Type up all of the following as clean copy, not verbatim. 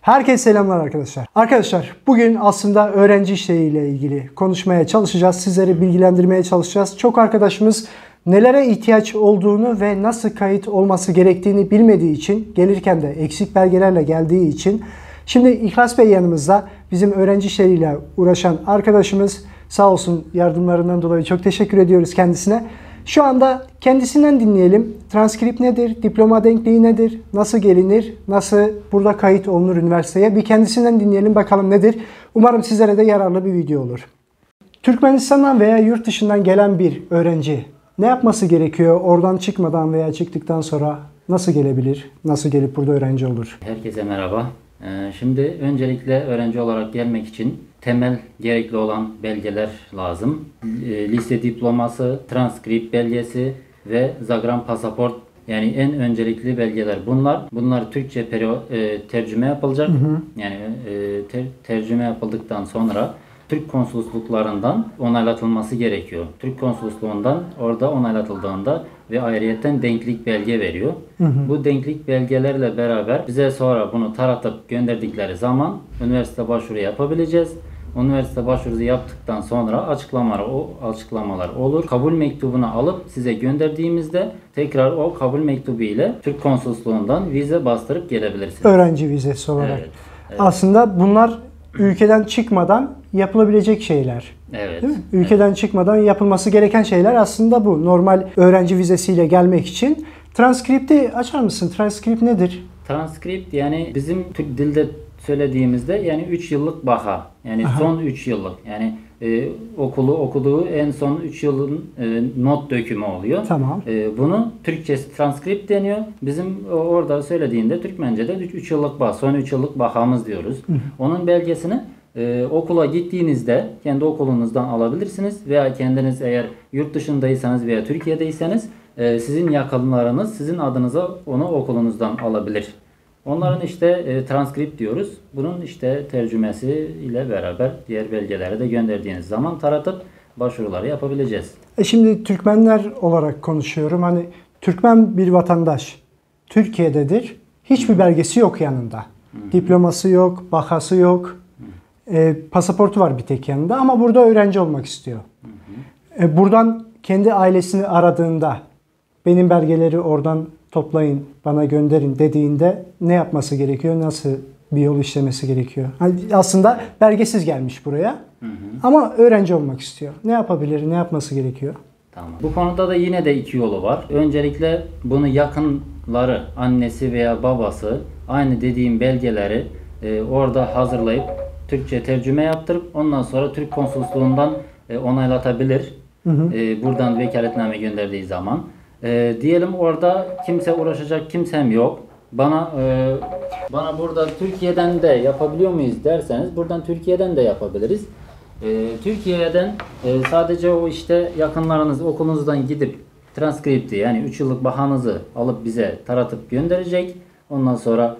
Herkese selamlar arkadaşlar. Arkadaşlar bugün aslında öğrenci işleriyle ilgili konuşmaya çalışacağız. Sizleri bilgilendirmeye çalışacağız. Çok arkadaşımız nelere ihtiyaç olduğunu ve nasıl kayıt olması gerektiğini bilmediği için, gelirken de eksik belgelerle geldiği için. Şimdi İhlas Bey yanımızda, bizim öğrenci işleriyle uğraşan arkadaşımız. Sağ olsun, yardımlarından dolayı çok teşekkür ediyoruz kendisine. Şu anda kendisinden dinleyelim. Transkript nedir? Diploma denkliği nedir? Nasıl gelinir? Nasıl burada kayıt olunur üniversiteye? Bir kendisinden dinleyelim bakalım nedir? Umarım sizlere de yararlı bir video olur. Türkmenistan'dan veya yurt dışından gelen bir öğrenci ne yapması gerekiyor? Oradan çıkmadan veya çıktıktan sonra nasıl gelebilir? Nasıl gelip burada öğrenci olur? Herkese merhaba. Şimdi öncelikle öğrenci olarak gelmek için temel gerekli olan belgeler lazım. Lise diploması, transkript belgesi ve Zagram pasaport, yani en öncelikli belgeler bunlar. Bunlar Türkçe tercüme yapılacak. Yani tercüme yapıldıktan sonra Türk konsolosluklarından onaylatılması gerekiyor. Türk konsolosluğundan orada onaylatıldığında ve ayrıyeten denklik belge veriyor. Bu denklik belgelerle beraber bize sonra bunu taratıp gönderdikleri zaman üniversite başvuru yapabileceğiz. Üniversite başvurusu yaptıktan sonra açıklamalar olur. Kabul mektubunu alıp size gönderdiğimizde tekrar o kabul mektubu ile Türk konsolosluğundan vize bastırıp gelebilirsiniz. Öğrenci vizesi olarak. Evet. Aslında bunlar ülkeden çıkmadan yapılabilecek şeyler. Evet. Değil mi? Ülkeden çıkmadan yapılması gereken şeyler aslında bu. Normal öğrenci vizesiyle gelmek için. Transkripti açar mısın? Transkript nedir? Transkript, yani bizim Türk dilde söylediğimizde yani 3 yıllık baha. Yani son 3 yıllık. Yani okulu okuduğu en son 3 yılın not dökümü oluyor. Tamam. Bunu Türkçesi transkript deniyor. Bizim orada söylediğinde Türkmence'de 3 yıllık baha, son 3 yıllık bahamız diyoruz. Onun belgesini okula gittiğinizde kendi okulunuzdan alabilirsiniz veya kendiniz eğer yurt dışındaysanız veya Türkiye'deyseniz sizin yakınlarınız sizin adınıza onu okulunuzdan alabilir. Onların işte transkript diyoruz. Bunun işte tercümesi ile beraber diğer belgeleri de gönderdiğiniz zaman taratıp başvuruları yapabileceğiz. Şimdi Türkmenler olarak konuşuyorum. Hani Türkmen bir vatandaş Türkiye'dedir. Hiçbir belgesi yok yanında. Diploması yok, bakası yok. Pasaportu var bir tek yanında ama burada öğrenci olmak istiyor. Buradan kendi ailesini aradığında benim belgeleri oradan toplayın, bana gönderin dediğinde ne yapması gerekiyor? Nasıl bir yol işlemesi gerekiyor? Hani aslında belgesiz gelmiş buraya ama öğrenci olmak istiyor. Ne yapabilir? Ne yapması gerekiyor? Tamam. Bu konuda da yine de 2 yolu var. Öncelikle bunu yakınları, annesi veya babası aynı dediğim belgeleri orada hazırlayıp Türkçe tercüme yaptırıp ondan sonra Türk konsolosluğundan onaylatabilir. Buradan vekaletname gönderdiği zaman. Diyelim orada kimse uğraşacak kimsem yok. Bana burada Türkiye'den de yapabiliyor muyuz derseniz buradan Türkiye'den de yapabiliriz. Türkiye'den sadece o işte yakınlarınız okulunuzdan gidip transkripti, yani 3 yıllık bahanızı alıp bize taratıp gönderecek. Ondan sonra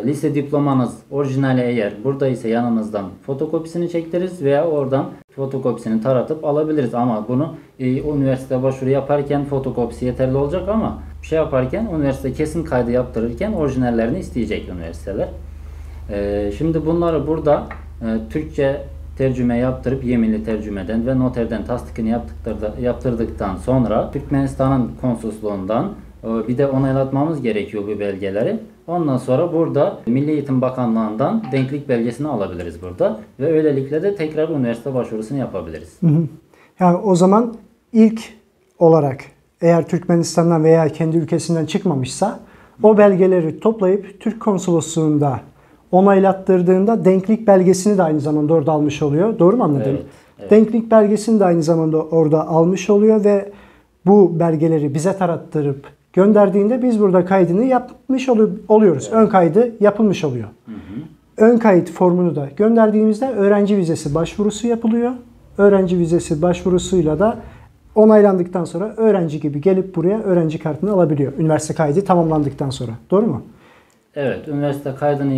lise diplomanız orijinali eğer buradaysa yanınızdan fotokopisini çektiririz veya oradan fotokopisini taratıp alabiliriz. Ama bunu üniversite başvuru yaparken fotokopisi yeterli olacak ama şey yaparken üniversite kesin kaydı yaptırırken orijinallerini isteyecek üniversiteler. Şimdi bunları burada Türkçe tercüme yaptırıp yeminli tercümeden ve noterden tasdikini yaptırdıktan sonra Türkmenistan'ın konsolosluğundan bir de onaylatmamız gerekiyor bu belgeleri. Ondan sonra burada Milli Eğitim Bakanlığı'ndan denklik belgesini alabiliriz burada. Ve öylelikle de tekrar üniversite başvurusunu yapabiliriz. Yani o zaman ilk olarak eğer Türkmenistan'dan veya kendi ülkesinden çıkmamışsa o belgeleri toplayıp Türk konsolosluğunda onaylattırdığında denklik belgesini de aynı zamanda orada almış oluyor. Doğru mu anladım? Evet. Denklik belgesini de aynı zamanda orada almış oluyor ve bu belgeleri bize tarattırıp gönderdiğinde biz burada kaydını yapmış oluyoruz. Evet. Ön kaydı yapılmış oluyor. Ön kayıt formunu da gönderdiğimizde öğrenci vizesi başvurusu yapılıyor. Öğrenci vizesi başvurusuyla da onaylandıktan sonra öğrenci gibi gelip buraya öğrenci kartını alabiliyor. Üniversite kaydı tamamlandıktan sonra. Doğru mu? Evet. Üniversite kaydını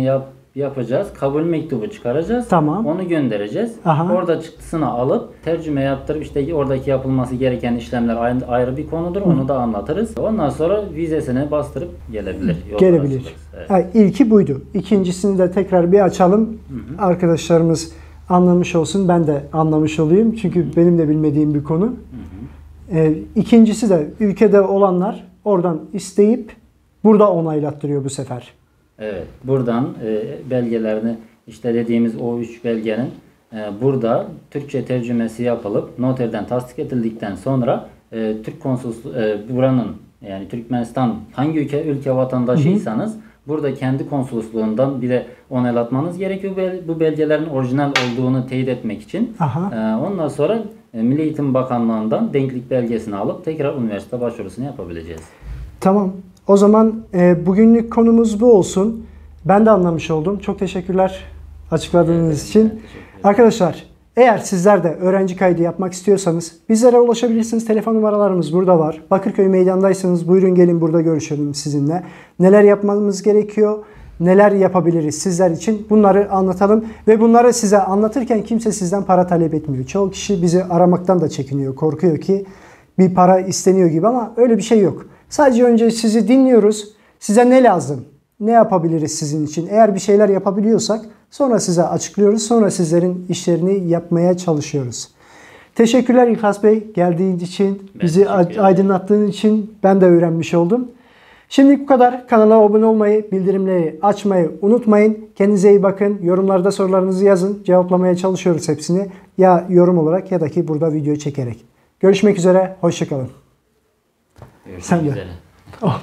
yapacağız. Kabul mektubu çıkaracağız. Tamam. Onu göndereceğiz. Aha. Orada çıktısını alıp tercüme yaptırıp işte oradaki yapılması gereken işlemler ayrı bir konudur. Onu da anlatırız. Ondan sonra vizesini bastırıp gelebilir. Gelebilir. Evet. Yani ilki buydu. İkincisini de tekrar bir açalım. Arkadaşlarımız anlamış olsun. Ben de anlamış olayım. Çünkü benim de bilmediğim bir konu. İkincisi de ülkede olanlar oradan isteyip burada onaylattırıyor bu sefer. Evet. Buradan belgelerini işte dediğimiz o 3 belgenin burada Türkçe tercümesi yapılıp noterden tasdik edildikten sonra Türk konsolosluğu buranın yani Türkmenistan hangi ülke vatandaşıysanız burada kendi konsolosluğundan bir de onaylatmanız gerekiyor bu belgelerin orijinal olduğunu teyit etmek için. Ondan sonra Milli Eğitim Bakanlığı'ndan denklik belgesini alıp tekrar üniversite başvurusunu yapabileceğiz. Tamam. O zaman bugünlük konumuz bu olsun. Ben de anlamış oldum. Çok teşekkürler açıkladığınız için. Arkadaşlar eğer sizler de öğrenci kaydı yapmak istiyorsanız bizlere ulaşabilirsiniz. Telefon numaralarımız burada var. Bakırköy meydandaysanız buyurun gelin burada görüşelim sizinle. Neler yapmamız gerekiyor? Neler yapabiliriz sizler için? Bunları anlatalım. Ve bunları size anlatırken kimse sizden para talep etmiyor. Çoğu kişi bizi aramaktan da çekiniyor. Korkuyor ki bir para isteniyor gibi ama öyle bir şey yok. Sadece önce sizi dinliyoruz. Size ne lazım? Ne yapabiliriz sizin için? Eğer bir şeyler yapabiliyorsak sonra size açıklıyoruz. Sonra sizlerin işlerini yapmaya çalışıyoruz. Teşekkürler İhlas Bey geldiğin için, bizi aydınlattığın için ben de öğrenmiş oldum. Şimdilik bu kadar. Kanala abone olmayı, bildirimleri açmayı unutmayın. Kendinize iyi bakın. Yorumlarda sorularınızı yazın. Cevaplamaya çalışıyoruz hepsini. Ya yorum olarak ya da ki burada video çekerek. Görüşmek üzere. Hoşça kalın. Görüşmek üzere. Oh.